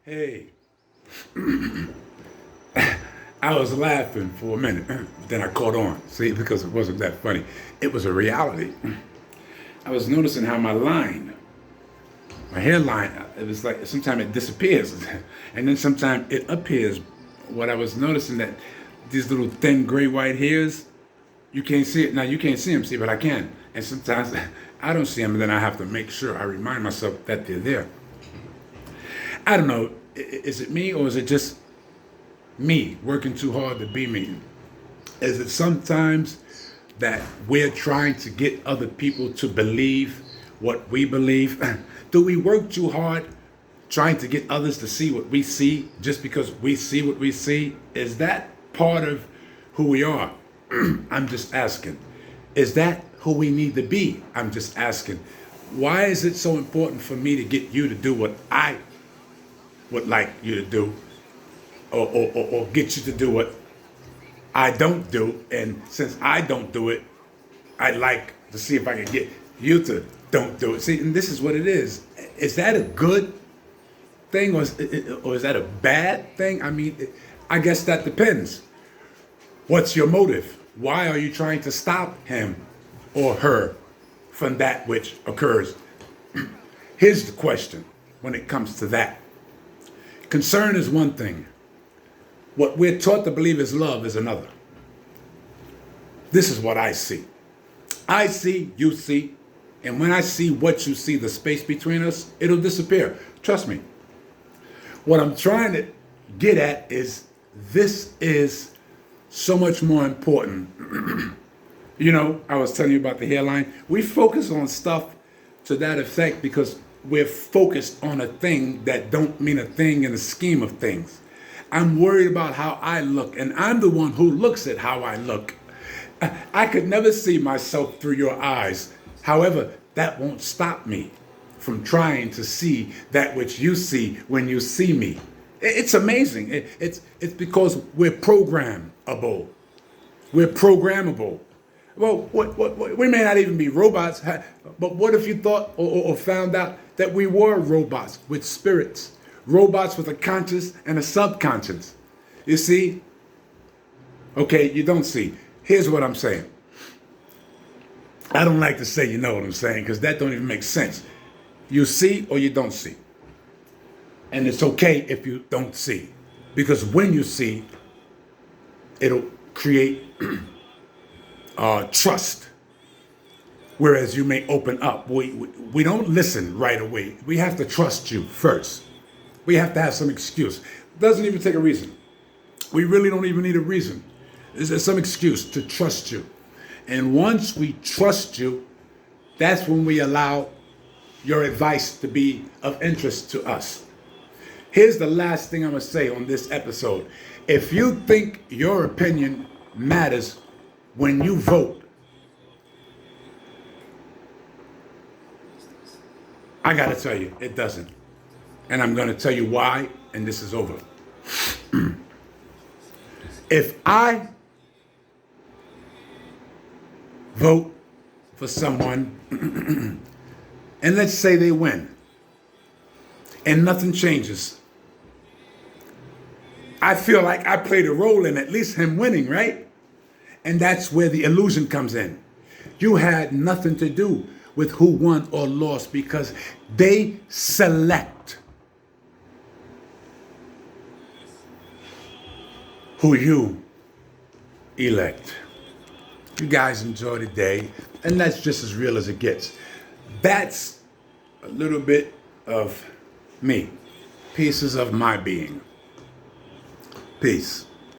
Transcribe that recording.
Hey, I was laughing for a minute, but then I caught on. See, because it wasn't that funny. It was a reality. I was noticing how my hairline, it was like sometimes it disappears, and then sometimes it appears. What I was noticing that these little thin gray white hairs, you can't see it now. You can't see them, see, but I can. And sometimes I don't see them, and then I have to make sure I remind myself that they're there. I don't know. Is it me or is it just me working too hard to be me? Is it sometimes that we're trying to get other people to believe what we believe? Do we work too hard trying to get others to see what we see just because we see what we see? Is that part of who we are? I'm just asking. Is that who we need to be? I'm just asking. Why is it so important for me to get you to do what I would like you to do, or get you to do what I don't do? And since I don't do it, I'd like to see if I can get you to don't do it. See, and this is what it is. Is that a good thing, or is that a bad thing? I mean, I guess that depends. What's your motive? Why are you trying to stop him or her from that which occurs? Here's the question when it comes to that. Concern is one thing. What we're taught to believe is love is another. This is what I see. I see, you see, and when I see what you see, the space between us, it'll disappear. Trust me. What I'm trying to get at is this is so much more important. You know, I was telling you about the hairline. We focus on stuff to that effect because we're focused on a thing that don't mean a thing in the scheme of things. I'm worried about how I look, and I'm the one who looks at how I look. I could never see myself through your eyes. However, that won't stop me from trying to see that which you see when you see me. It's amazing. It's because we're programmable. We're programmable. Well, we may not even be robots, but what if you thought or found out that we were robots with spirits, robots with a conscious and a subconscious? You see? Okay, you don't see. Here's what I'm saying. I don't like to say you know what I'm saying because that don't even make sense. You see or you don't see. And it's okay if you don't see, because when you see, it'll create trust. Whereas you may open up. We don't listen right away. We have to trust you first. We have to have some excuse. It doesn't even take a reason. We really don't even need a reason. There's some excuse to trust you. And once we trust you, that's when we allow your advice to be of interest to us. Here's the last thing I'm going to say on this episode. If you think your opinion matters when you vote, I got to tell you, it doesn't. And I'm going to tell you why, and this is over. If I vote for someone, and let's say they win, and nothing changes, I feel like I played a role in at least him winning, right? And that's where the illusion comes in. You had nothing to do with who won or lost because they select who you elect. You guys enjoy the day, and that's just as real as it gets. That's a little bit of me, pieces of my being. Peace.